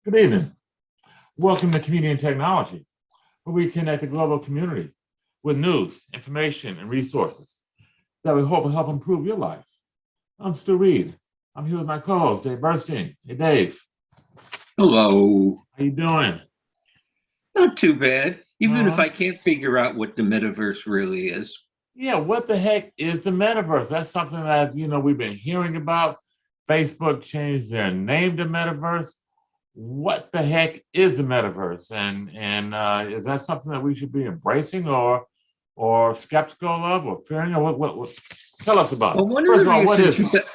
Good evening. Welcome to Community and Technology, where we connect the global community with news, information, and resources that we hope will help improve your life. I'm Stu Reid. I'm here with my co-host, Dave Burstein. Hey, Dave. Hello. How you doing? Not too bad, even if I can't figure out what the metaverse really is. Yeah, what the heck is the metaverse? That's something that, we've been hearing about. Facebook changed their name to Metaverse. What the heck is the metaverse, and is that something that we should be embracing or skeptical of or fearing? Or what tell us about it. First of all, what is it?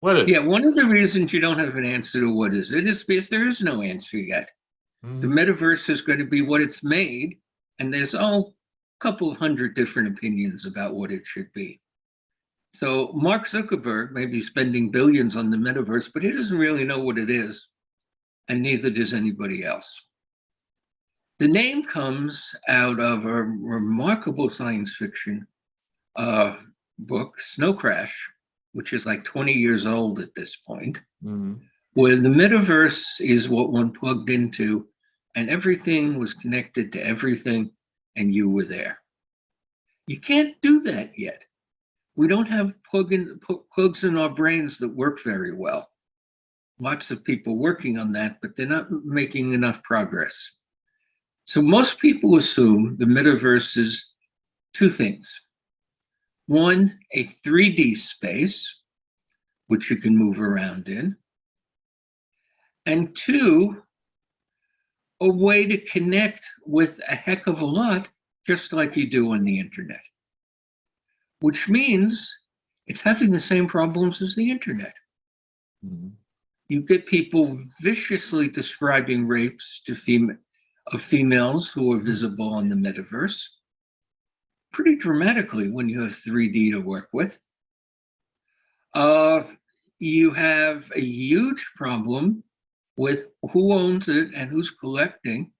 One of the reasons you don't have an answer to what is it is because there is no answer yet. The metaverse is going to be what it's made, and there's a couple of hundred different opinions about what it should be. So Mark Zuckerberg may be spending billions on the metaverse, but he doesn't really know what it is. And neither does anybody else. The name comes out of a remarkable science fiction book, Snow Crash, which is like 20 years old at this point, where the metaverse is what one plugged into, and everything was connected to everything, and you were there. You can't do that yet. We don't have plugs in our brains that work very well. Lots of people working on that, but they're not making enough progress. So most people assume the metaverse is two things. One, a 3D space, which you can move around in. And two, a way to connect with a heck of a lot, just like you do on the internet. Which means it's having the same problems as the internet. You get people viciously describing rapes to females who are visible on the metaverse, pretty dramatically when you have 3D to work with. You have a huge problem with who owns it and who's collecting.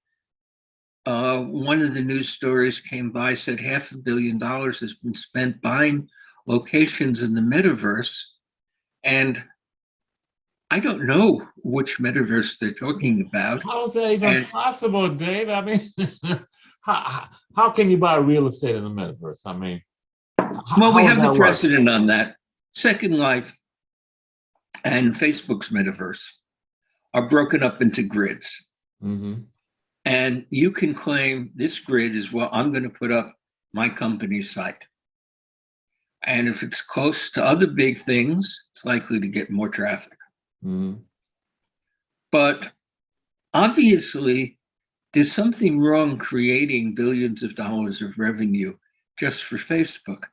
One of the news stories came by, said $500 million has been spent buying locations in the metaverse, and I don't know which metaverse they're talking about. How is that even possible, Dave? I mean, how can you buy real estate in the metaverse? I mean, well, we have the precedent on that. Second Life and Facebook's metaverse are broken up into grids. And you can claim this grid is what I'm going to put up my company's site. And if it's close to other big things, it's likely to get more traffic. But obviously, there's something wrong creating billions of dollars of revenue just for Facebook,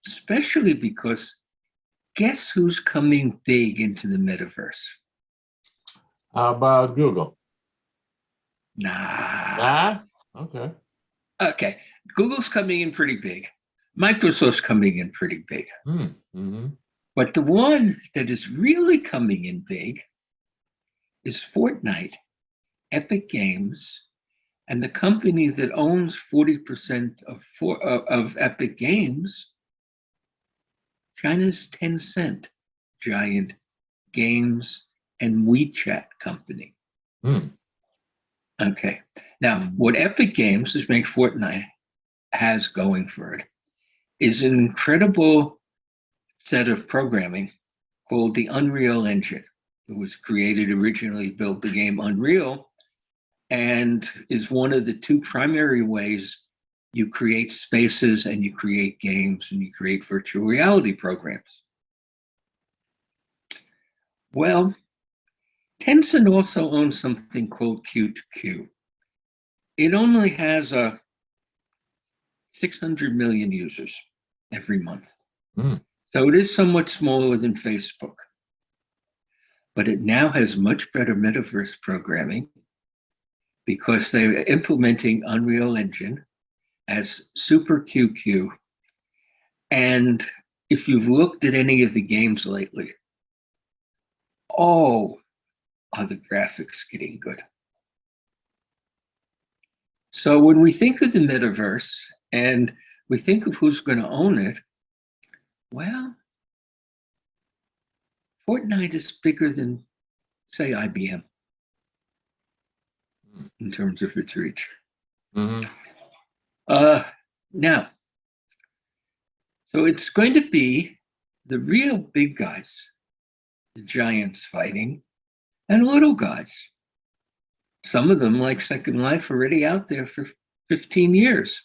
especially because guess who's coming big into the metaverse? How about Google? Nah. Okay. Okay. Google's coming in pretty big. Microsoft's coming in pretty big. But the one that is really coming in big is Fortnite, Epic Games, and the company that owns 40% of Epic Games, China's Tencent, giant games and WeChat company. Okay. Now, what Epic Games, which makes Fortnite, has going for it is an incredible set of programming called the Unreal Engine. It was created originally, built the game Unreal, and is one of the two primary ways you create spaces and you create games and you create virtual reality programs. Well, Tencent also owns something called Q2Q. It only has 600 million users every month. So it is somewhat smaller than Facebook, but it now has much better metaverse programming because they're implementing Unreal Engine as Super QQ. And if you've looked at any of the games lately, are the graphics getting good? So when we think of the metaverse and we think of who's going to own it, well, Fortnite is bigger than, say, IBM. in terms of its reach. Mm-hmm. Now, so it's going to be the real big guys, the giants fighting, and little guys. Some of them, like Second Life, already out there for 15 years.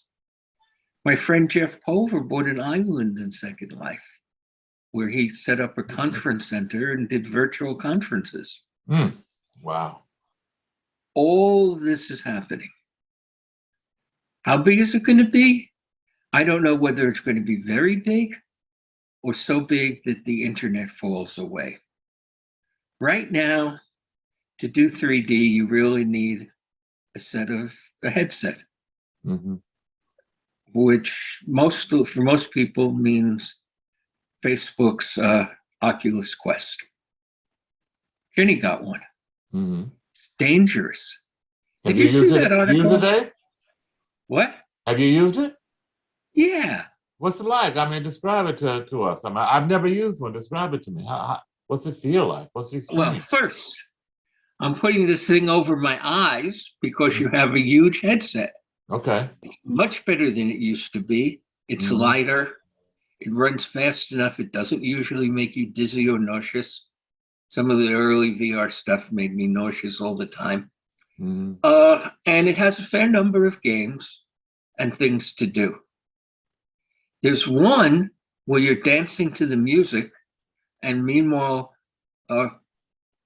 My friend Jeff Pulver bought an island in Second Life, where he set up a conference center and did virtual conferences. Wow. All this is happening. How big is it going to be? I don't know whether it's going to be very big or so big that the internet falls away. Right now, to do 3D, you really need a headset, Mm-hmm. which for most people means Facebook's Oculus Quest. Jenny got one. Mm-hmm. It's dangerous. Have Did you see that article? Use it, Dave? What? Have you used it? Yeah. What's it like? I mean, describe it to us. I mean, I've never used one. Describe it to me. What's it feel like? What's the experience? Well, first, I'm putting this thing over my eyes because you have a huge headset. Okay. It's much better than it used to be. It's lighter. It runs fast enough. It doesn't usually make you dizzy or nauseous. Some of the early VR stuff made me nauseous all the time. Mm-hmm. And it has a fair number of games and things to do. There's one where you're dancing to the music, and meanwhile,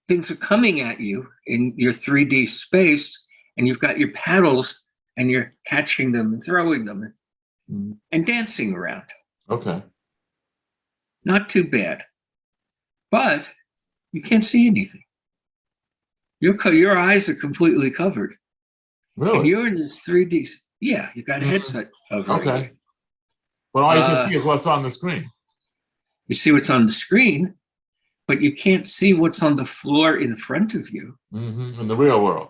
things are coming at you in your 3D space, and you've got your paddles, and you're catching them and throwing them and dancing around. Okay. Not too bad. But you can't see anything. Your eyes are completely covered. Really? And you're in this 3D. Yeah, you got a headset covering. Okay. But all you can see is what's on the screen. You see what's on the screen, but you can't see what's on the floor in front of you. Mm-hmm. In the real world.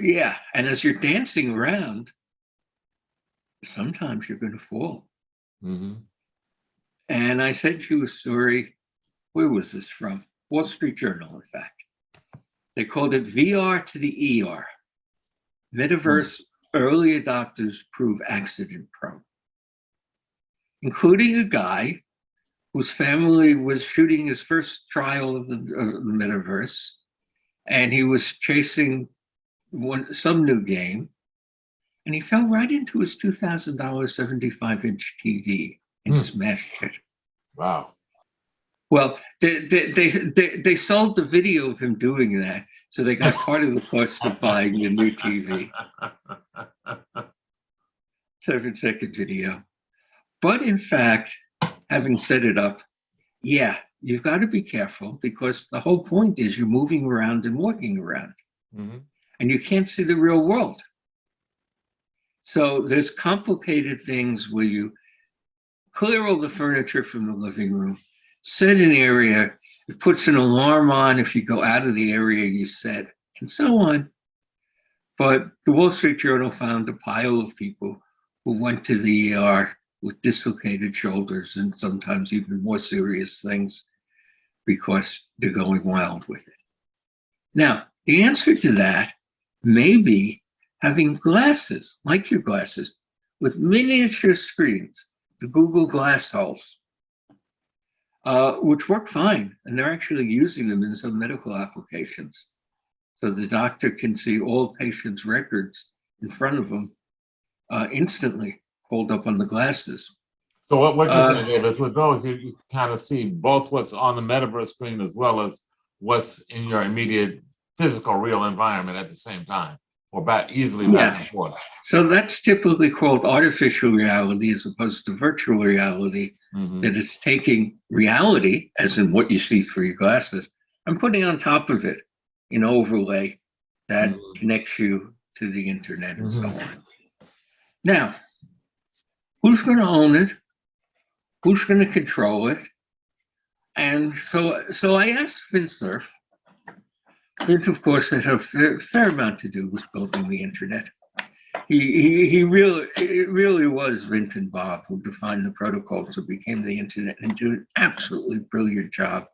Yeah, and as you're dancing around, sometimes you're going to fall. Mm-hmm. And I sent you a story. Where was this from? Wall Street Journal, in fact. They called it VR to the ER. Metaverse early adopters prove accident prone, including a guy whose family was shooting his first trial of the Metaverse, and he was chasing some new game, and he fell right into his $2,000 75-inch TV and smashed it. Wow. Well, they sold the video of him doing that, so they got part of the cost of buying the new TV. 7-second video. But in fact, having set it up, yeah, you've got to be careful because the whole point is you're moving around and walking around, and you can't see the real world. So there's complicated things where you clear all the furniture from the living room, set an area, it puts an alarm on if you go out of the area you set, and so on. But the Wall Street Journal found a pile of people who went to the ER with dislocated shoulders and sometimes even more serious things because they're going wild with it. Now, the answer to that may be having glasses, like your glasses, with miniature screens, the Google Glass holes, which work fine. And they're actually using them in some medical applications. So the doctor can see all patients' records in front of them instantly, hold up on the glasses. So what you're saying, David, is with those, you kind of see both what's on the metaverse screen as well as what's in your immediate physical, real environment at the same time, or easily back and forth. So that's typically called artificial reality as opposed to virtual reality, that it's taking reality, as in what you see through your glasses, and putting on top of it an overlay that connects you to the internet and so on. Now, who's going to own it? Who's going to control it? And so I asked Vint Cerf. Vint, of course, had a fair amount to do with building the internet. It really was Vint and Bob who defined the protocols that became the internet and did an absolutely brilliant job.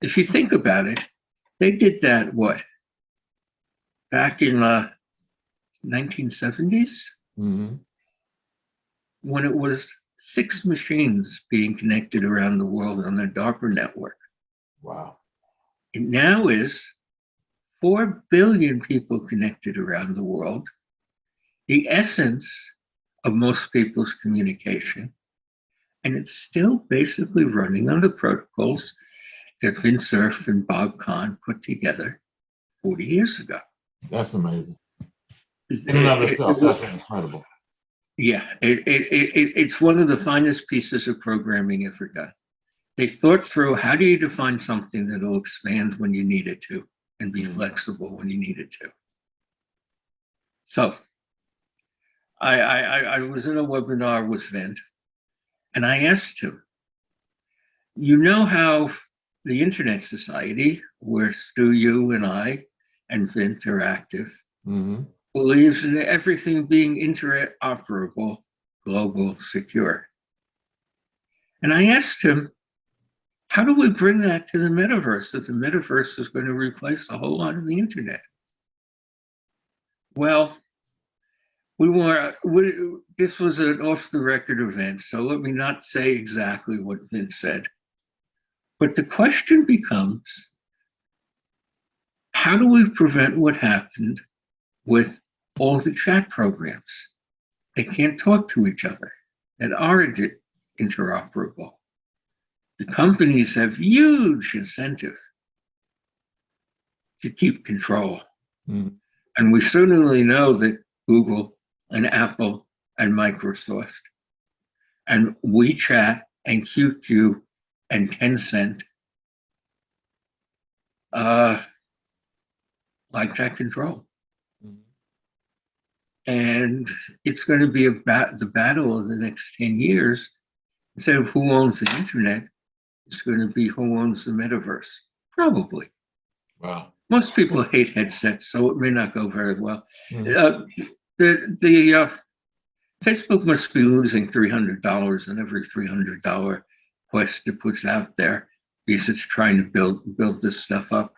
If you think about it, they did that, back in 1970s, when it was 6 machines being connected around the world on a DARPA network. Wow. It now is 4 billion people connected around the world, the essence of most people's communication. And it's still basically running on the protocols that Vint Cerf and Bob Kahn put together 40 years ago. That's amazing. In and of itself, that's incredible. Yeah, it's one of the finest pieces of programming ever done. They thought through, how do you define something that will expand when you need it to and be flexible when you need it to? So I was in a webinar with Vint, and I asked him, you know how the Internet Society, where Stu, you, and I, and Vint are active, believes in everything being interoperable, global, secure. And I asked him, how do we bring that to the metaverse, if the metaverse is going to replace a whole lot of the internet? Well, this was an off-the-record event, so let me not say exactly what Vince said. But the question becomes, how do we prevent what happened with all the chat programs? They can't talk to each other, that aren't interoperable. The companies have huge incentive to keep control. And we certainly know that Google and Apple and Microsoft and WeChat and QQ and Tencent like that control. And it's going to be about the battle of the next 10 years. Instead of who owns the internet, it's going to be who owns the metaverse, probably. Wow. Most people hate headsets, so it may not go very well. Facebook must be losing $300 on every $300 quest it puts out there because it's trying to build this stuff up.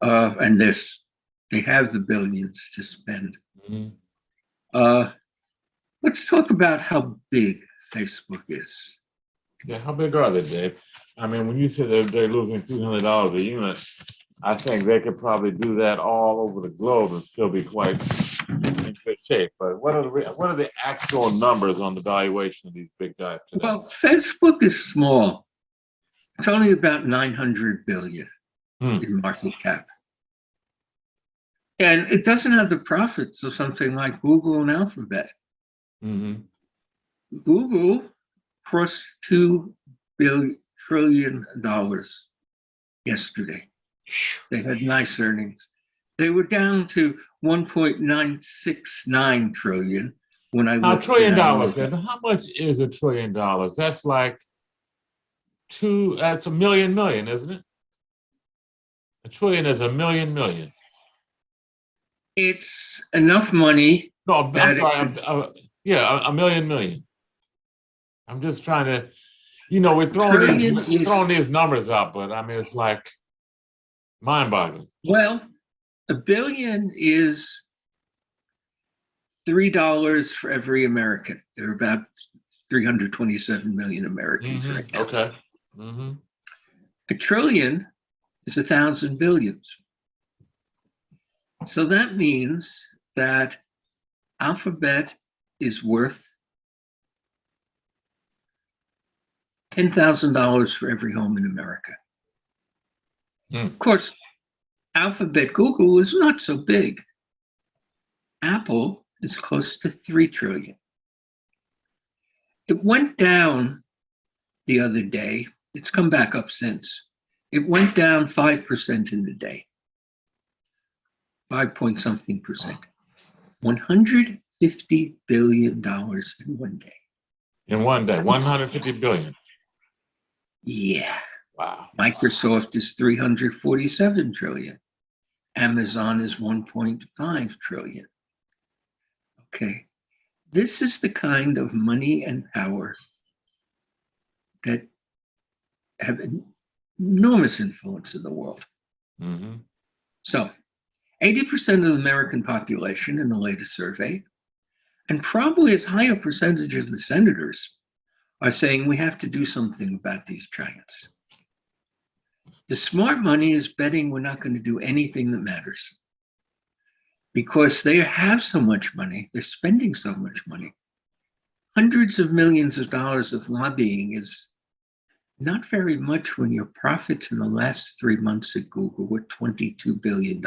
And they have the billions to spend. Let's talk about how big Facebook is. Yeah, how big are they, Dave? I mean, when you said they're losing $300 a unit, I think they could probably do that all over the globe and still be quite in good shape. But what are the actual numbers on the valuation of these big guys today? Well, Facebook is small. It's only about 900 billion in market cap. And it doesn't have the profits of something like Google and Alphabet. Google crossed $2 trillion yesterday. They had nice earnings. They were down to 1.969 trillion when I looked. $1 trillion, David. How much is $1 trillion? That's like that's a million, isn't it? $1 trillion is a million. It's enough money. No, I'm sorry. Yeah, a million. I'm just trying to, we're throwing these numbers out, but I mean, it's like mind-boggling. Well, $1 billion is $3 for every American. There are about 327 million Americans right now. Okay. $1 trillion is 1,000 billions. So that means that Alphabet is worth $10,000 for every home in America. Of course, Alphabet Google is not so big. Apple is close to 3 trillion. It went down the other day. It's come back up since. It went down 5% in the day. 5-point-something percent. $150 billion in one day. In one day, 150 billion. Yeah. Wow. Microsoft is 347 trillion. Amazon is 1.5 trillion. Okay. This is the kind of money and power that have enormous influence in the world. So 80% of the American population in the latest survey, and probably as high a percentage of the senators, are saying we have to do something about these giants. The smart money is betting we're not going to do anything that matters because they have so much money, they're spending so much money. Hundreds of millions of dollars of lobbying is not very much when your profits in the last 3 months at Google were $22 billion,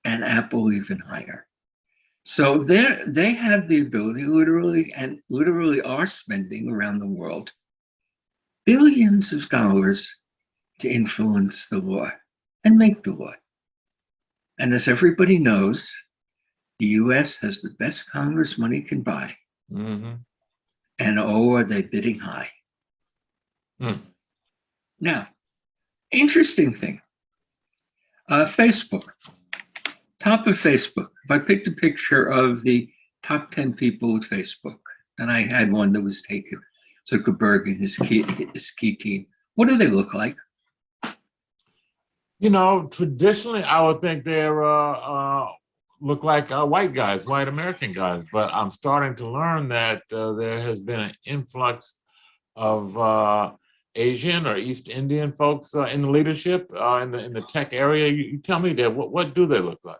and Apple even higher. So they have the ability, literally are spending around the world billions of dollars to influence the law and make the law. And as everybody knows, the US has the best Congress money can buy. Mm-hmm. And oh, are they bidding high? Now, interesting thing, Facebook, top of Facebook. If I picked a picture of the top 10 people with Facebook, and I had one that was taken, Zuckerberg and his key team, what do they look like? You know, traditionally, I would think they're look like white guys, white American guys. But I'm starting to learn that there has been an influx of Asian or East Indian folks in the leadership in the tech area. You tell me that. What do they look like?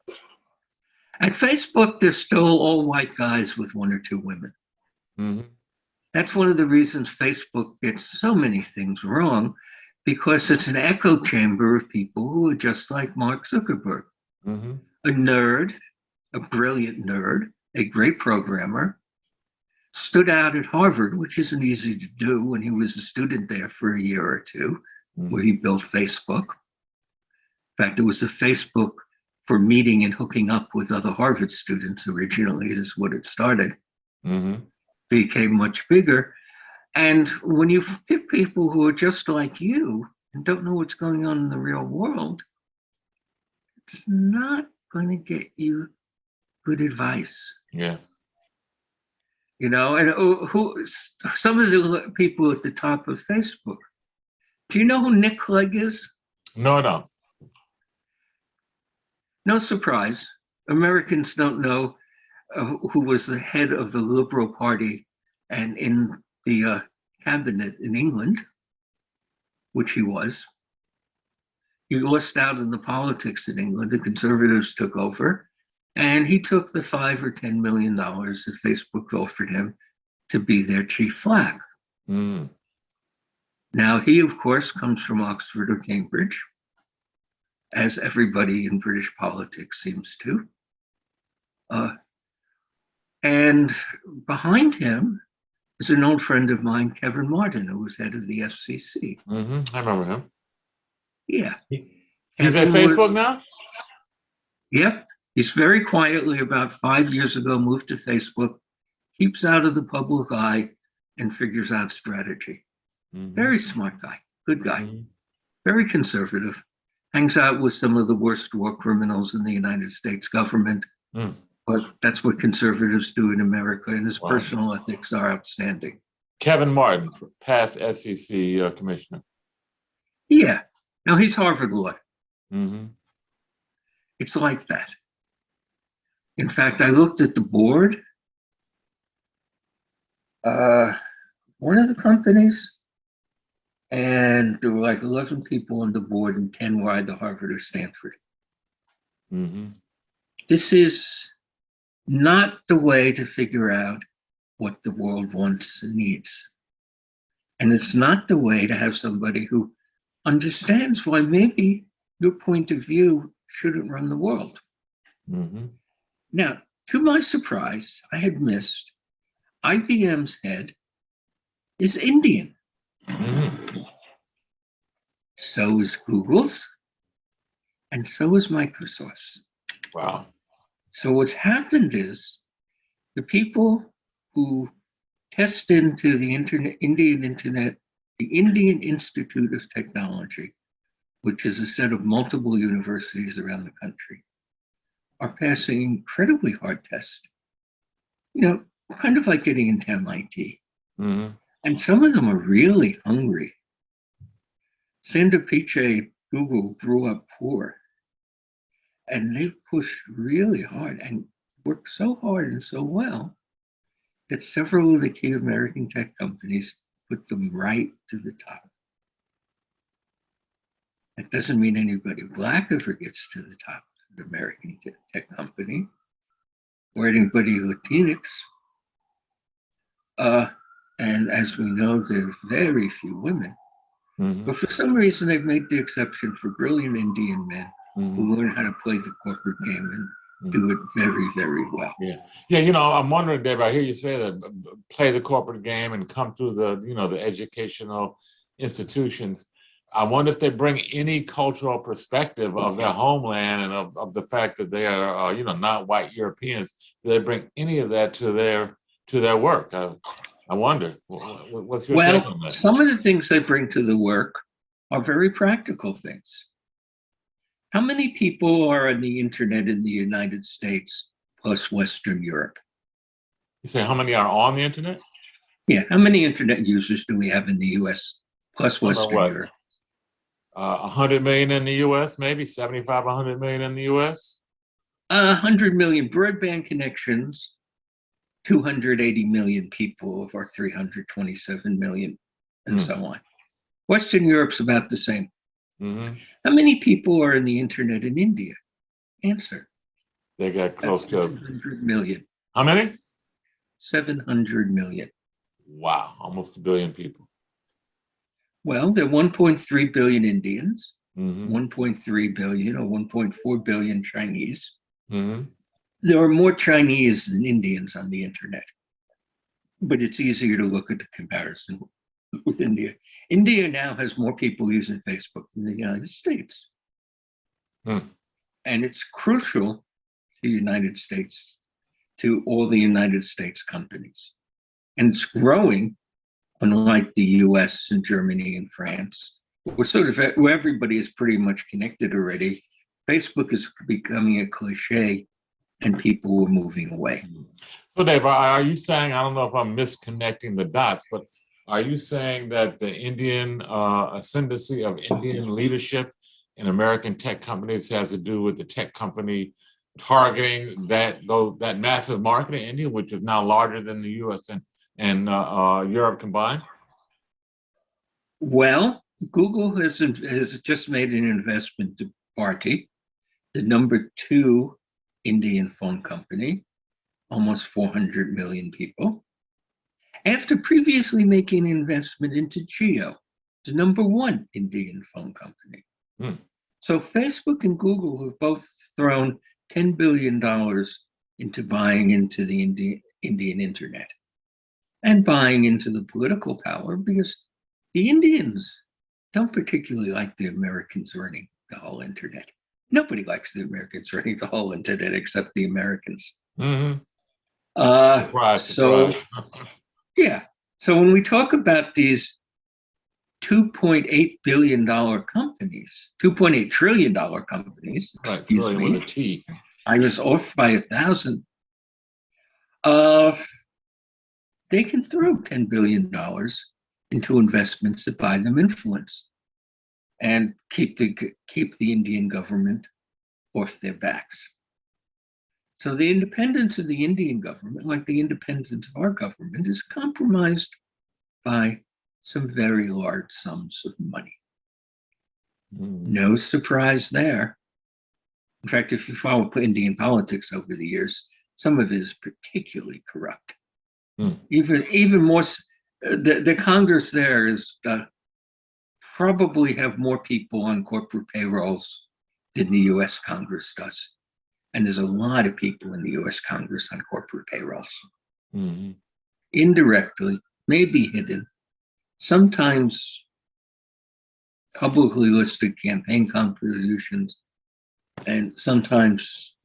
At Facebook, they're still all white guys with 1 or 2 women. Mm-hmm. That's one of the reasons Facebook gets so many things wrong, because it's an echo chamber of people who are just like Mark Zuckerberg. Mm-hmm. A nerd, a brilliant nerd, a great programmer, stood out at Harvard, which isn't easy to do when he was a student there for a year or 2, where he built Facebook. In fact, it was a Facebook for meeting and hooking up with other Harvard students originally, is what it started. Mm-hmm. Became much bigger. And when you pick people who are just like you and don't know what's going on in the real world, it's not going to get you good advice. Yeah. You know, and some of the people at the top of Facebook. Do you know who Nick Clegg is? No. No surprise. Americans don't know who was the head of the Liberal Party and in the cabinet in England, which he was. He lost out in the politics in England. The Conservatives took over, and he took the $5 or $10 million that Facebook offered him to be their chief flag. Mm. Now, he, of course, comes from Oxford or Cambridge, as everybody in British politics seems to. And behind him is an old friend of mine, Kevin Martin, who was head of the FCC. Mm-hmm. I remember him. Yeah. He's at Facebook now? Yep. He's very quietly, about 5 years ago, moved to Facebook, keeps out of the public eye, and figures out strategy. Mm-hmm. Very smart guy, good guy, very conservative, hangs out with some of the worst war criminals in the United States government. But that's what conservatives do in America, and his personal ethics are outstanding. Kevin Martin, past FCC commissioner. Yeah. Now, he's Harvard law. Mm-hmm. It's like that. In fact, I looked at the board. One of the companies, and there were like 11 people on the board, and 10 were either Harvard or Stanford. Mm-hmm. This is not the way to figure out what the world wants and needs. And it's not the way to have somebody who understands why maybe your point of view shouldn't run the world. Mm-hmm. Now, to my surprise, I had missed IBM's head is Indian. Mm-hmm. So is Google's, and so is Microsoft's. Wow. So what's happened is the people who test into the Indian Internet, the Indian Institute of Technology, which is a set of multiple universities around the country, are passing incredibly hard tests. You know, kind of like getting into MIT. Mm-hmm. And some of them are really hungry. Sundar Pichai, Google, grew up poor. And they pushed really hard and worked so hard and so well that several of the key American tech companies put them right to the top. That doesn't mean anybody Black ever gets to the top of the American tech company or anybody Latinx. And as we know, there's very few women. But for some reason, they've made the exception for brilliant Indian men who learn how to play the corporate game and do it very, very well. Yeah. I'm wondering, Dave, I hear you say that play the corporate game and come through the educational institutions. I wonder if they bring any cultural perspective of their homeland and of the fact that they are, not white Europeans. Do they bring any of that to their work? I wonder. What's your take on that? Some of the things they bring to the work are very practical things. How many people are on the internet in the United States plus Western Europe? You say how many are on the internet? Yeah, how many internet users do we have in the US plus Western Europe? 100 million in the US, maybe 75, 100 million in the US? 100 million broadband connections, 280 million people of our 327 million, and so on. Western Europe's about the same. How many people are in the internet in India? Answer. They got close to 700 million. How many? 700 million. Wow, almost 1 billion people. Well, there are 1.3 billion Indians, 1.3 billion or 1.4 billion Chinese. There are more Chinese than Indians on the internet, but it's easier to look at the comparison with India. India now has more people using Facebook than the United States. And it's crucial to the United States, to all the United States companies. And it's growing, unlike the US and Germany and France, where everybody is pretty much connected already. Facebook is becoming a cliche and people were moving away. So Dave, are you saying, I don't know if I'm misconnecting the dots, but are you saying that the Indian ascendancy of Indian leadership in American tech companies has to do with the tech company targeting that massive market in India, which is now larger than the US and Europe combined? Well, Google has just made an investment to Bharti, the number 2 Indian phone company, almost 400 million people, after previously making an investment into Jio, the number 1 Indian phone company. So Facebook and Google have both thrown $10 billion into buying into the Indian internet and buying into the political power, because the Indians don't particularly like the Americans running the whole internet. Nobody likes the Americans running the whole internet except the Americans. Surprise. Yeah. So when we talk about these $2.8 billion companies, $2.8 trillion companies, excuse me, with a T. I was off by 1,000. They can throw $10 billion into investments that buy them influence and keep the Indian government off their backs. So the independence of the Indian government, like the independence of our government, is compromised by some very large sums of money. No surprise there. In fact, if you follow Indian politics over the years, some of it is particularly corrupt. Even more, the Congress there is probably have more people on corporate payrolls than the US Congress does. And there's a lot of people in the US Congress on corporate payrolls. Indirectly, maybe hidden, sometimes publicly listed campaign contributions, and sometimes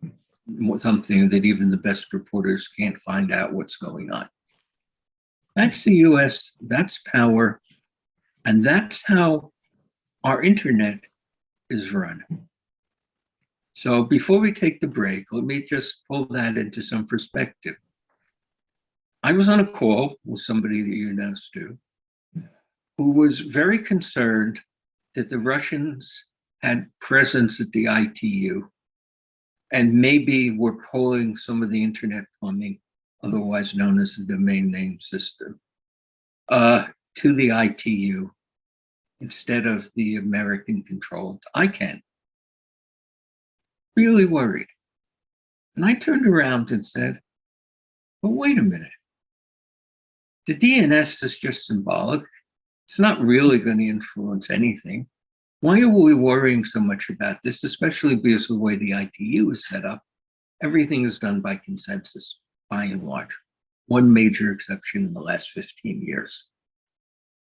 something that even the best reporters can't find out what's going on. That's the US, that's power, and that's how our internet is run. So before we take the break, let me just pull that into some perspective. I was on a call with somebody that you know, Stu, who was very concerned that the Russians had presence at the ITU And maybe we're pulling some of the internet plumbing, otherwise known as the domain name system, to the ITU instead of the American controlled ICANN. Really worried. And I turned around and said, well, wait a minute. The DNS is just symbolic. It's not really going to influence anything. Why are we worrying so much about this, especially because of the way the ITU is set up? Everything is done by consensus, by and large. One major exception in the last 15 years.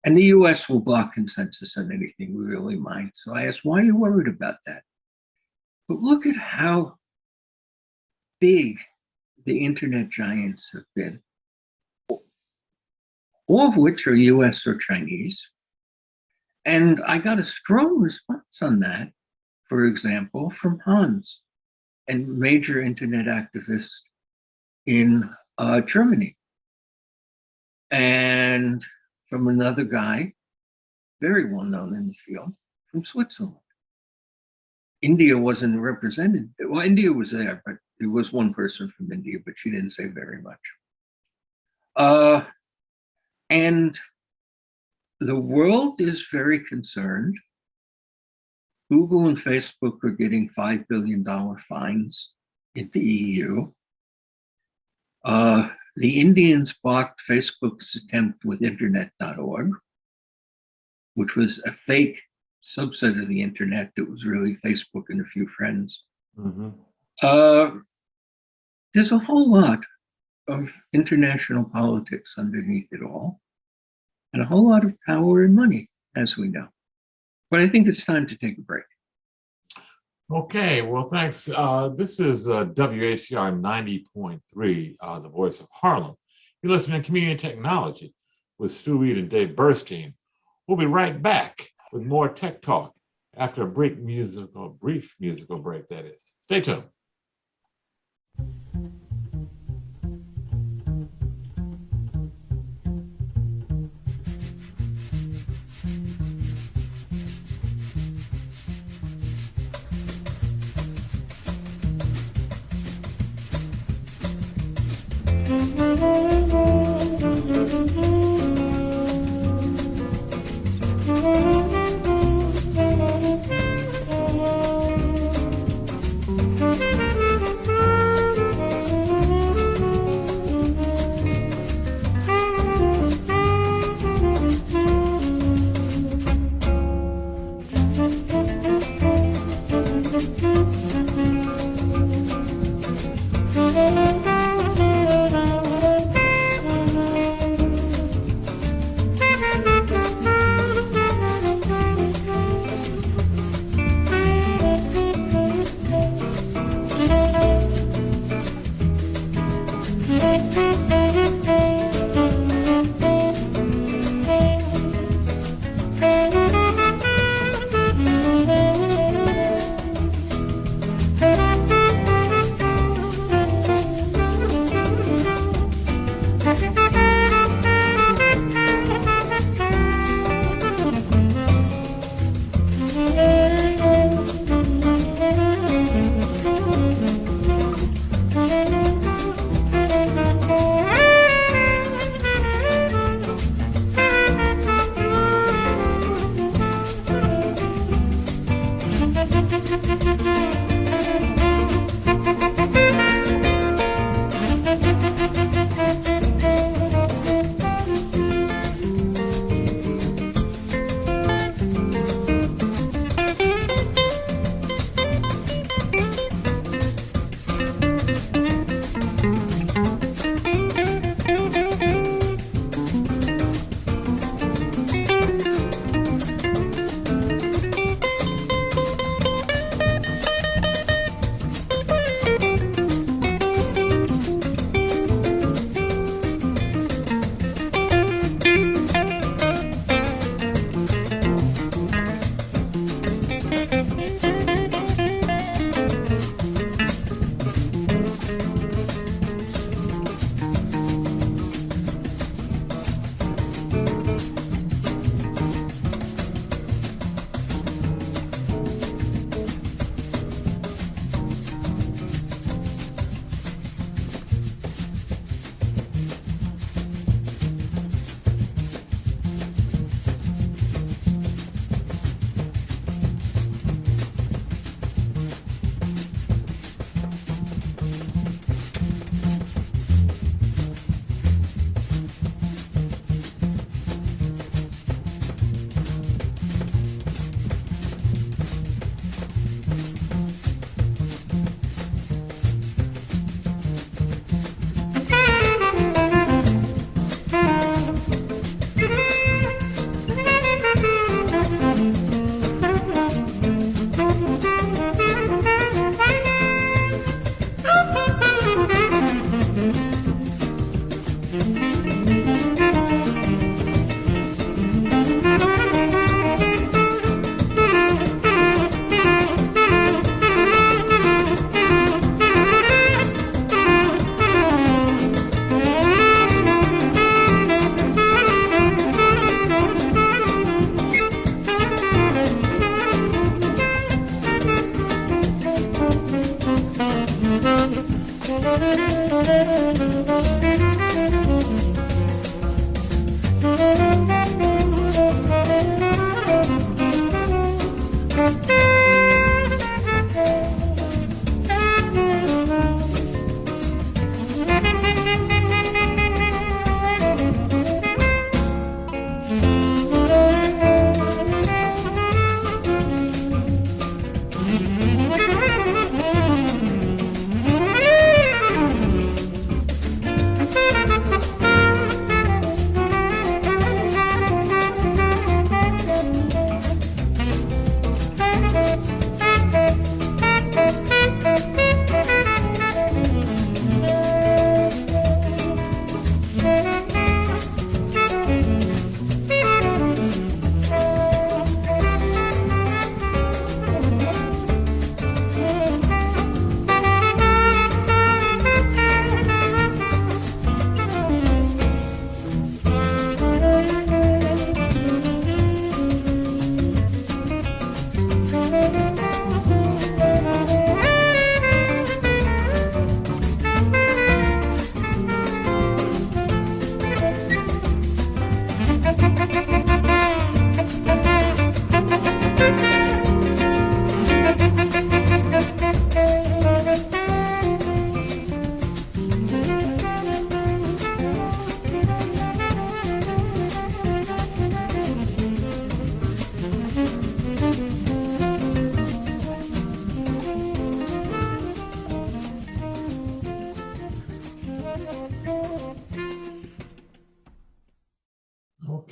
And the US will block consensus on anything we really mind. So I asked, why are you worried about that? But look at how big the internet giants have been, all of which are US or Chinese. And I got a strong response on that, for example, from Hans, and major internet activists in Germany. And from another guy, very well known in the field, from Switzerland. India wasn't represented. Well, India was there, but there was one person from India, but she didn't say very much. And the world is very concerned. Google and Facebook are getting $5 billion fines in the EU. The Indians blocked Facebook's attempt with internet.org, which was a fake subset of the internet that was really Facebook and a few friends. Mm-hmm. There's a whole lot of international politics underneath it all, and a whole lot of power and money, as we know. But I think it's time to take a break. Okay, well, thanks. This is WHCR 90.3, the voice of Harlem. You're listening to Community Technology with Stu Reid and Dave Burstein. We'll be right back with more tech talk after a brief musical break, that is. Stay tuned.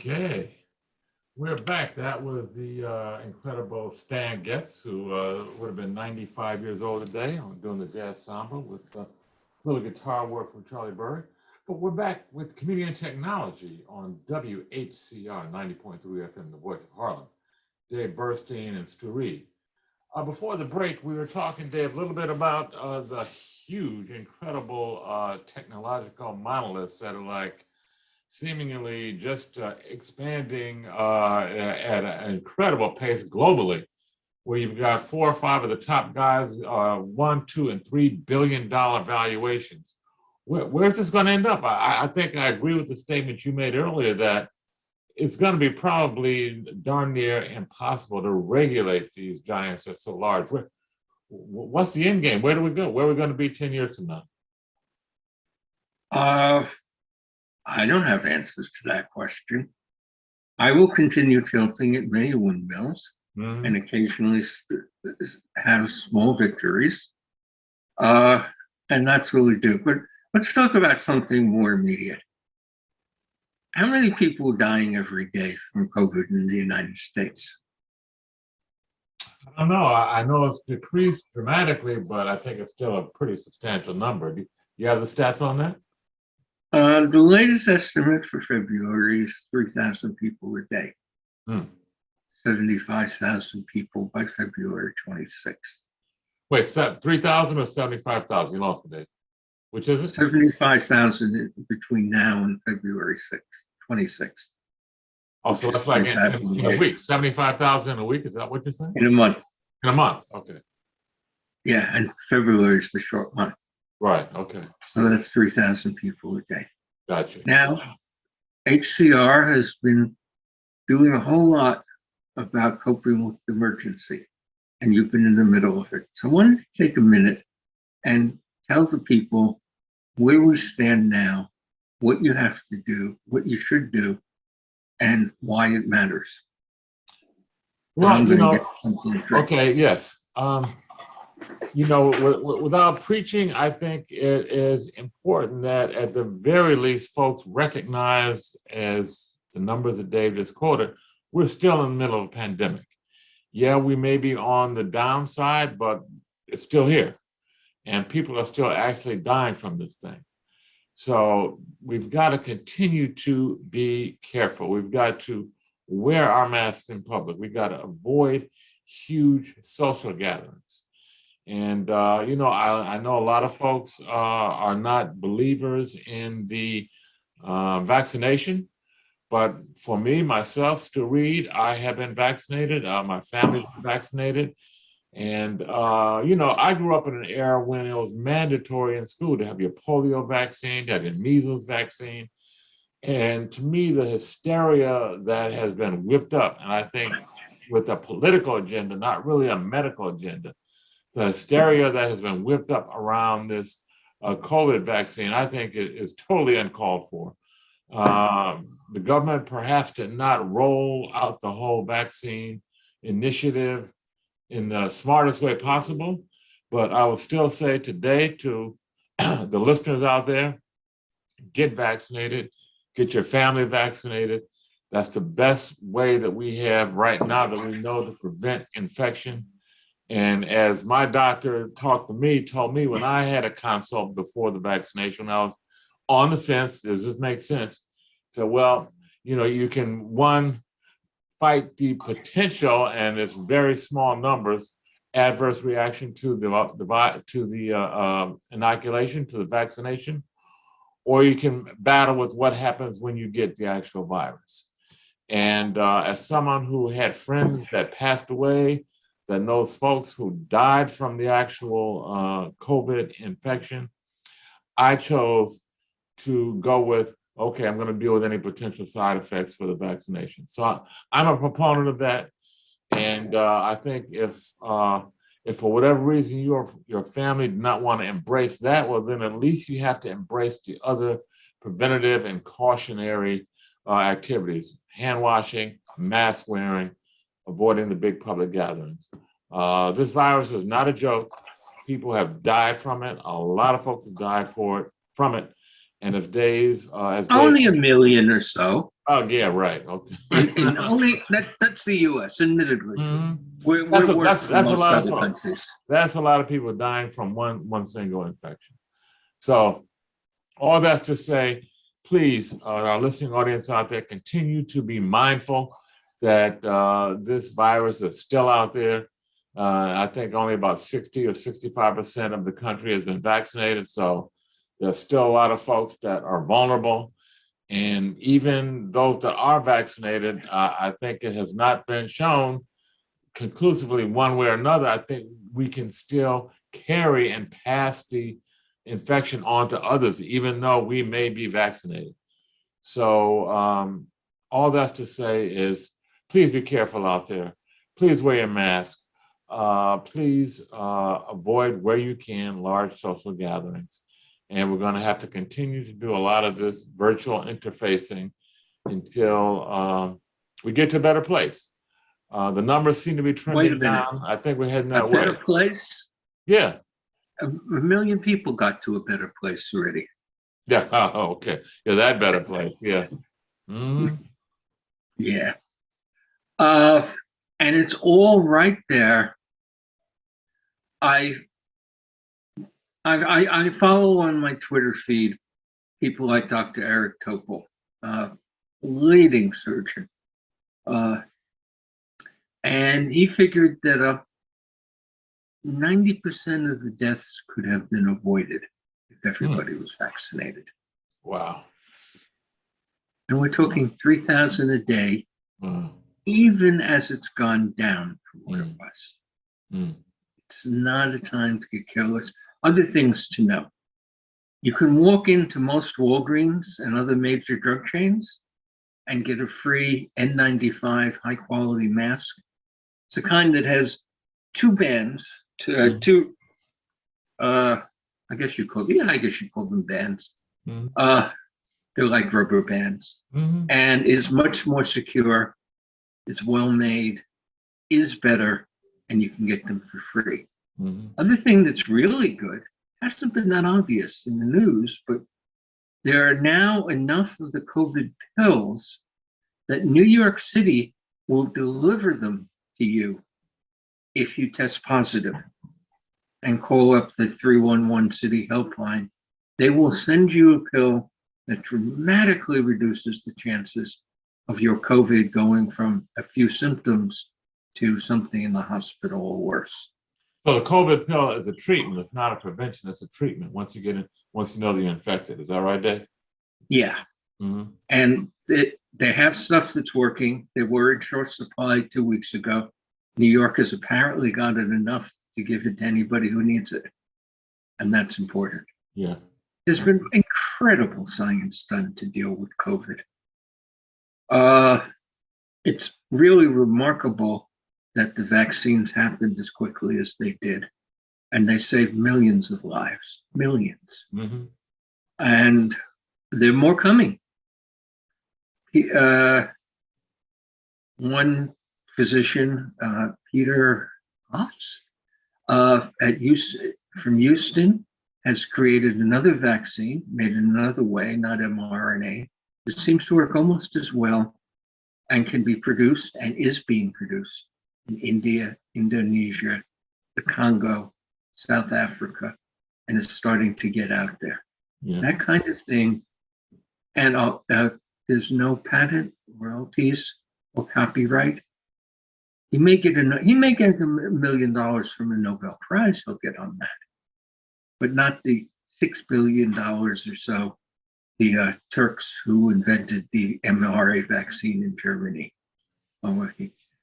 Okay, we're back. That was the incredible Stan Getz, who would have been 95 years old today, doing the jazz samba with little guitar work from Charlie Berry. But we're back with Community and Technology on WHCR 90.3 FM, the voice of Harlem. Dave Burstein and Stu Reid. Before the break, we were talking, Dave, a little bit about the huge, incredible technological monoliths that are like seemingly just expanding at an incredible pace globally, where you've got 4 or 5 of the top guys, $1, $2, and $3 billion valuations. Where's this going to end up? I think I agree with the statement you made earlier that it's going to be probably darn near impossible to regulate these giants that are so large. What's the end game? Where do we go? Where are we going to be 10 years from now? I don't have answers to that question. I will continue tilting at many windmills and occasionally have small victories. And that's what we do. But let's talk about something more immediate. How many people are dying every day from COVID in the United States? I don't know. I know it's decreased dramatically, but I think it's still a pretty substantial number. Do you have the stats on that? The latest estimate for February is 3,000 people a day. 75,000 people by February 26th. Wait, 3,000 or 75,000? You lost me, Dave. Which is it? 75,000 between now and February 26th. Oh, so that's like in a week. 75,000 in a week? Is that what you're saying? In a month. In a month, okay. Yeah, and February is the short month. Right, okay. So that's 3,000 people a day. Gotcha. Now, HCR has been doing a whole lot about coping with the emergency, and you've been in the middle of it. So I wanted to take a minute and tell the people where we stand now, what you have to do, what you should do, and why it matters. Well, okay, yes. Without preaching, I think it is important that at the very least, folks recognize, as the numbers that Dave just quoted, we're still in the middle of a pandemic. Yeah, we may be on the downside, but it's still here. And people are still actually dying from this thing. So we've got to continue to be careful. We've got to wear our masks in public. We've got to avoid huge social gatherings. And, I know a lot of folks are not believers in the vaccination. But for me, myself, Stu Reid, I have been vaccinated. My family's been vaccinated. And, I grew up in an era when it was mandatory in school to have your polio vaccine, to have your measles vaccine. And to me, the hysteria that has been whipped up, and I think with a political agenda, not really a medical agenda, the hysteria that has been whipped up around this COVID vaccine, I think is totally uncalled for. The government perhaps did not roll out the whole vaccine initiative in the smartest way possible, but I will still say today to the listeners out there, get vaccinated, get your family vaccinated. That's the best way that we have right now that we know to prevent infection. And as my doctor told me when I had a consult before the vaccination, I was on the fence, does this make sense? So, well, you can, one, fight the potential, and it's very small numbers, adverse reaction to the inoculation, to the vaccination, or you can battle with what happens when you get the actual virus. And as someone who had friends that passed away, that knows folks who died from the actual COVID infection, I chose to go with, okay, I'm going to deal with any potential side effects for the vaccination. So I'm a proponent of that. And I think if for whatever reason your family did not want to embrace that, well, then at least you have to embrace the other preventative and cautionary activities: hand washing, mask wearing, avoiding the big public gatherings. This virus is not a joke. People have died from it. A lot of folks have died from it. And if only a million or so. Oh yeah, right. Okay. And only that's the U.S. Admittedly, we're worse than most other countries. That's a lot of people dying from one single infection. So all that's to say, please, our listening audience out there, continue to be mindful that this virus is still out there. I think only about 60 or 65% of the country has been vaccinated. So there's still a lot of folks that are vulnerable. And even those that are vaccinated, I think it has not been shown conclusively one way or another. I think we can still carry and pass the infection on to others, even though we may be vaccinated. So all that's to say is, please be careful out there. Please wear your mask. Please avoid, where you can, large social gatherings. And we're going to have to continue to do a lot of this virtual interfacing until we get to a better place. The numbers seem to be trending down. I think we're heading that way. A better place? Yeah. A million people got to a better place already. Yeah. Oh, okay. Yeah, that better place. Yeah. Mm-hmm. Yeah. And it's all right there. I follow on my Twitter feed people like Dr. Eric Topol, leading surgeon. And he figured that 90% of the deaths could have been avoided if everybody was vaccinated. Wow. And we're talking 3,000 a day, even as it's gone down from what it was. It's not a time to get careless. Other things to know. You can walk into most Walgreens and other major drug chains and get a free N95 high quality mask. It's the kind that has two bands, I guess you call them bands. They're like rubber bands, and is much more secure. It's well made, is better, and you can get them for free. Other thing that's really good, hasn't been that obvious in the news, but there are now enough of the COVID pills that New York City will deliver them to you if you test positive and call up the 311 city helpline. They will send you a pill that dramatically reduces the chances of your COVID going from a few symptoms to something in the hospital or worse. So the COVID pill is a treatment. It's not a prevention. It's a treatment. Once you know that you're infected. Is that right, Dave? Yeah. And they have stuff that's working. They were in short supply 2 weeks ago. New York has apparently gotten enough to give it to anybody who needs it. And that's important. Yeah. There's been incredible science done to deal with COVID. It's really remarkable that the vaccines happened as quickly as they did. And they saved millions of lives, millions. Mm-hmm. And there are more coming. One physician, Peter Hoffs, from Houston, has created another vaccine, made it another way, not mRNA, that seems to work almost as well and can be produced and is being produced in India, Indonesia, the Congo, South Africa, and is starting to get out there. Yeah. That kind of thing. And there's no patent, royalties, or copyright. He may get $1 million from a Nobel Prize. He'll get on that, but not the $6 billion or so the Turks who invented the mRNA vaccine in Germany. We're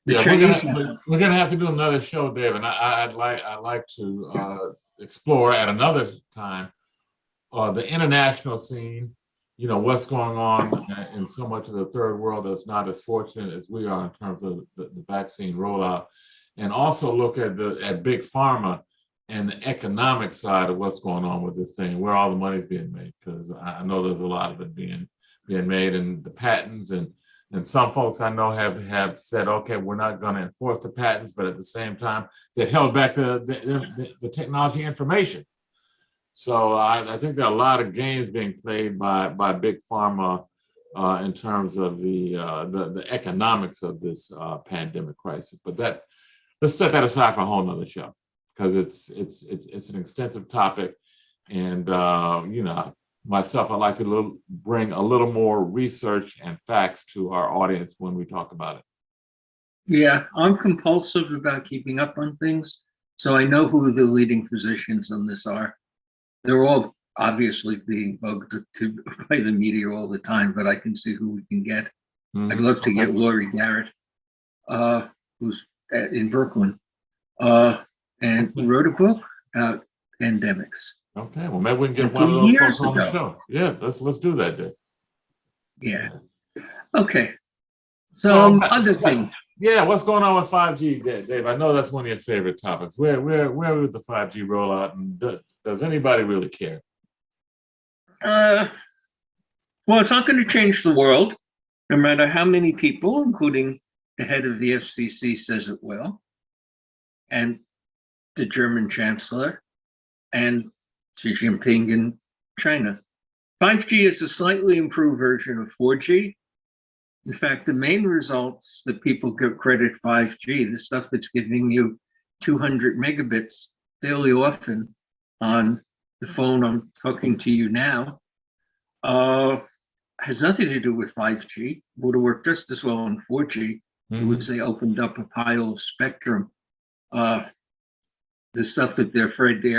gonna have to do another show, Dave, and I'd like to explore at another time the international scene. You know, what's going on in so much of the third world that's not as fortunate as we are in terms of the vaccine rollout, and also look at big pharma and the economic side of what's going on with this thing, where all the money's being made, because I know there's a lot of it being made, and the patents, and some folks I know have said, okay, we're not going to enforce the patents, but at the same time, they've held back the technology information. So I think there are a lot of games being played by big pharma in terms of the economics of this pandemic crisis. But let's set that aside for a whole nother show, because it's an extensive topic, and you know, myself, I like to bring a little more research and facts to our audience when we talk about it. Yeah, I'm compulsive about keeping up on things, so I know who the leading physicians on this are. They're all obviously being bugged by the media all the time, but I can see who we can get. Mm-hmm. I'd love to get Laurie Garrett, who's in Brooklyn, and wrote a book about pandemics. Okay, well, maybe we can get one of those folks on the show. Yeah, let's do that, Dave. Yeah. Okay. So other things. Yeah, what's going on with 5G, Dave? I know that's one of your favorite topics. Where would the 5G rollout, and does anybody really care? Well, it's not going to change the world, no matter how many people, including the head of the FCC, says it will, and the German chancellor, and Xi Jinping in China. 5G is a slightly improved version of 4G. In fact, the main results that people give credit 5G, the stuff that's giving you 200 megabits fairly often on the phone I'm talking to you now, has nothing to do with 5G. Would have worked just as well on 4G. It was they opened up a pile of spectrum. The stuff that they're afraid they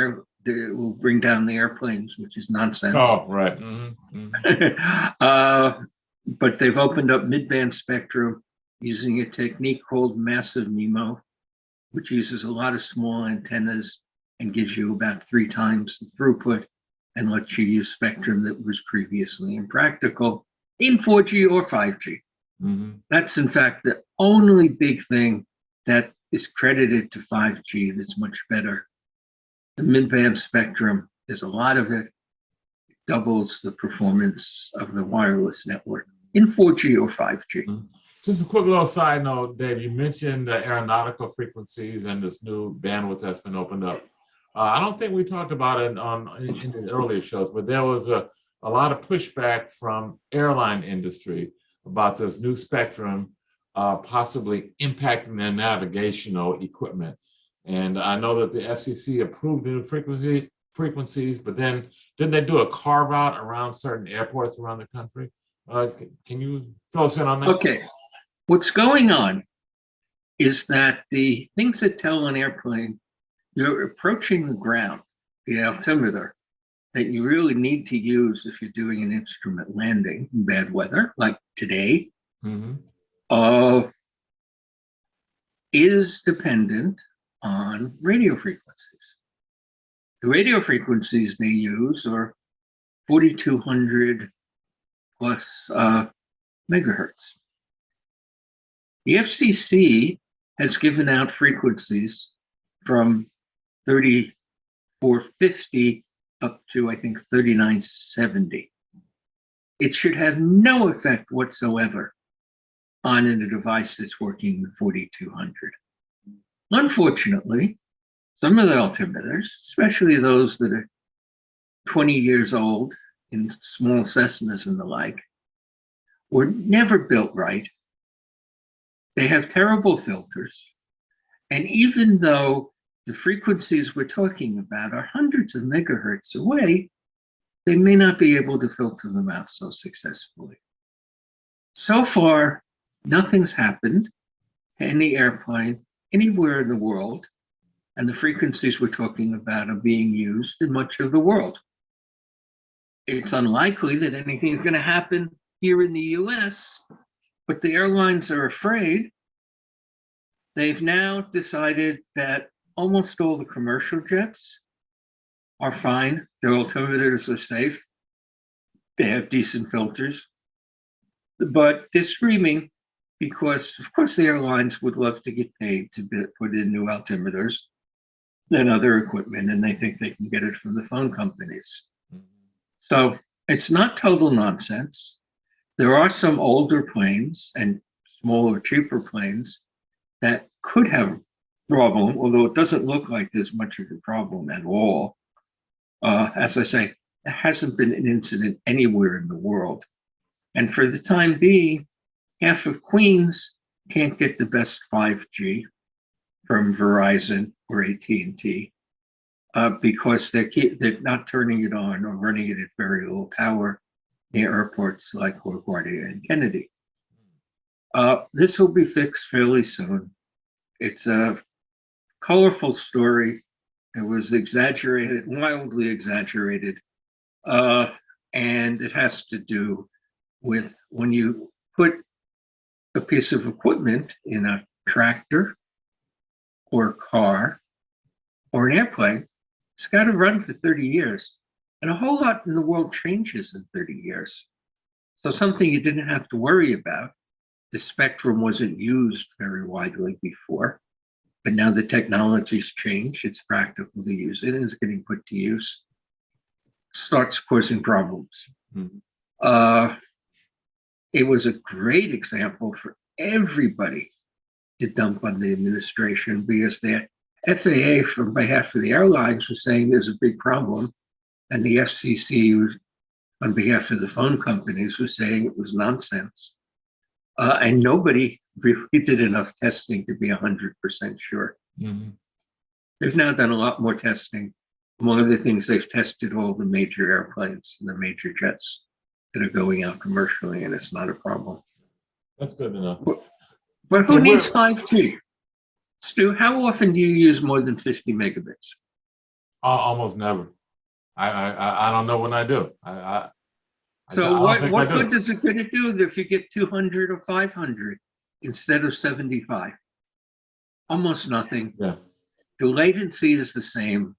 will bring down the airplanes, which is nonsense. Oh, right. But they've opened up mid-band spectrum using a technique called massive MIMO, which uses a lot of small antennas and gives you about 3 times the throughput and lets you use spectrum that was previously impractical in 4G or 5G. That's in fact the only big thing that is credited to 5G that's much better. The mid-band spectrum, there's a lot of it, doubles the performance of the wireless network in 4G or 5G. Just a quick little side note, Dave, you mentioned the aeronautical frequencies and this new bandwidth that's been opened up. I don't think we talked about it in the earlier shows, but there was a lot of pushback from airline industry about this new spectrum possibly impacting their navigational equipment. And I know that the FCC approved the frequencies, but then didn't they do a carve out around certain airports around the country? Can you fill us in on that? Okay. What's going on is that the things that tell an airplane you're approaching the ground, the altimeter, that you really need to use if you're doing an instrument landing in bad weather, like today, is dependent on radio frequencies. The radio frequencies they use are 4,200 plus megahertz. The FCC has given out frequencies from 3450 up to, I think, 3970. It should have no effect whatsoever on a device that's working with 4200. Unfortunately, some of the altimeters, especially those that are 20 years old in small Cessnas and the like, were never built right. They have terrible filters. And even though the frequencies we're talking about are hundreds of megahertz away, they may not be able to filter them out so successfully. So far, nothing's happened to any airplane anywhere in the world, and the frequencies we're talking about are being used in much of the world. It's unlikely that anything is going to happen here in the US, but the airlines are afraid. They've now decided that almost all the commercial jets are fine. Their altimeters are safe. They have decent filters. But they're screaming because, of course, the airlines would love to get paid to put in new altimeters and other equipment, and they think they can get it from the phone companies. So it's not total nonsense. There are some older planes and smaller, cheaper planes that could have a problem, although it doesn't look like there's much of a problem at all. As I say, there hasn't been an incident anywhere in the world. And for the time being, half of Queens can't get the best 5G from Verizon or AT&T because they're not turning it on or running it at very low power near airports like LaGuardia and Kennedy. This will be fixed fairly soon. It's a colorful story. It was exaggerated, wildly exaggerated. And it has to do with when you put a piece of equipment in a tractor or a car or an airplane, it's got to run for 30 years. And a whole lot in the world changes in 30 years. So something you didn't have to worry about. The spectrum wasn't used very widely before, but now the technology's changed. It's practical to use it and it's getting put to use. Starts causing problems. It was a great example for everybody to dump on the administration because the FAA, from behalf of the airlines, was saying there's a big problem, and the FCC, on behalf of the phone companies, was saying it was nonsense. And nobody really did enough testing to be 100% sure. They've now done a lot more testing. Among other things, they've tested all the major airplanes and the major jets that are going out commercially, and it's not a problem. That's good enough. But who needs 5G? Stu, how often do you use more than 50 megabits? Almost never. I don't know when I do. So what good is it going to do if you get 200 or 500 instead of 75? Almost nothing. Yeah. The latency is the same.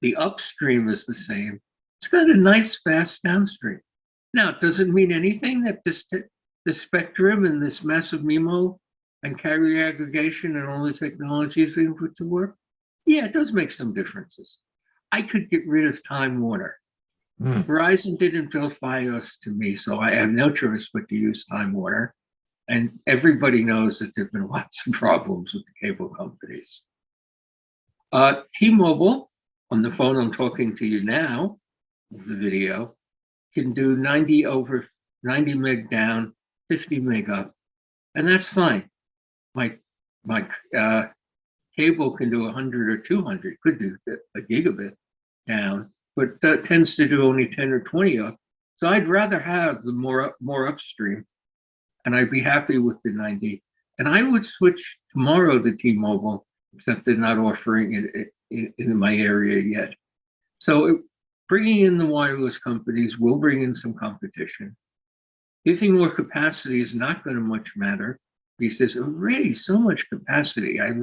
The upstream is the same. It's got a nice fast downstream. Now, it doesn't mean anything that the spectrum and this massive MIMO and carrier aggregation and all the technologies being put to work. Yeah, it does make some differences. I could get rid of Time Warner. Verizon didn't bill Fios to me, so I have no choice but to use Time Warner. And everybody knows that there've been lots of problems with the cable companies. T-Mobile, on the phone I'm talking to you now, the video, can do 90 meg down, 50 meg up, and that's fine. My cable can do 100 or 200, could do a gigabit down, but that tends to do only 10 or 20 up. So I'd rather have the more upstream, and I'd be happy with the 90. And I would switch tomorrow to T-Mobile, except they're not offering it in my area yet. So bringing in the wireless companies will bring in some competition. Giving more capacity is not going to much matter He says, already so much capacity. I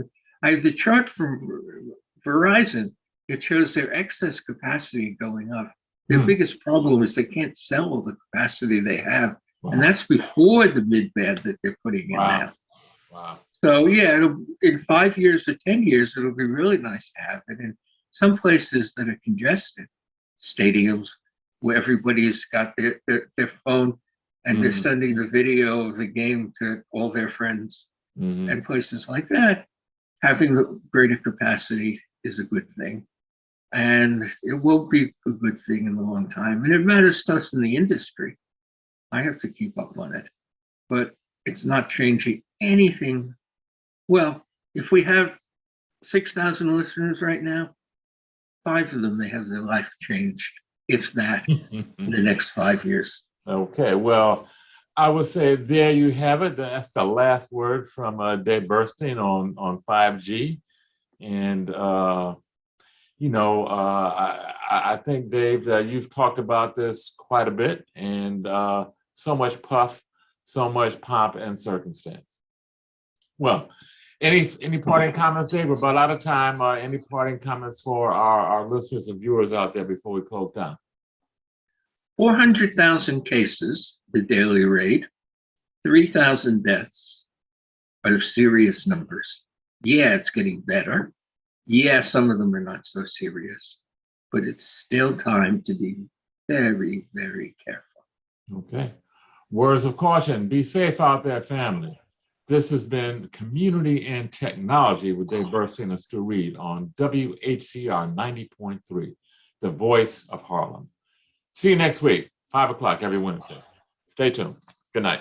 have the chart from Verizon. It shows their excess capacity going up. Their biggest problem is they can't sell all the capacity they have. Wow. And that's before the mid-band that they're putting in now. Wow. So yeah, in 5 years or 10 years, it'll be really nice to have it. In some places that are congested, stadiums where everybody's got their phone and they're sending the video of the game to all their friends, and places like that, having the greater capacity is a good thing. And it won't be a good thing in a long time. And it matters to us in the industry. I have to keep up on it, but it's not changing anything. Well, if we have 6,000 listeners right now, 5 of them may have their life changed, if that, in the next 5 years. Okay, well, I would say there you have it. That's the last word from Dave Burstein on 5G. And, I think, Dave, you've talked about this quite a bit, and so much puff, so much pomp and circumstance. Well, any parting comments, Dave? We're about out of time. Any parting comments for our listeners and viewers out there before we close down? 400,000 cases, the daily rate, 3,000 deaths are serious numbers. Yeah, it's getting better. Yeah, some of them are not so serious, but it's still time to be very, very careful. Okay. Words of caution. Be safe out there, family. This has been Community and Technology with Dave Burstein and Stu Reid on WHCR 90.3, the voice of Harlem. See you next week, 5 o'clock every Wednesday. Stay tuned. Good night.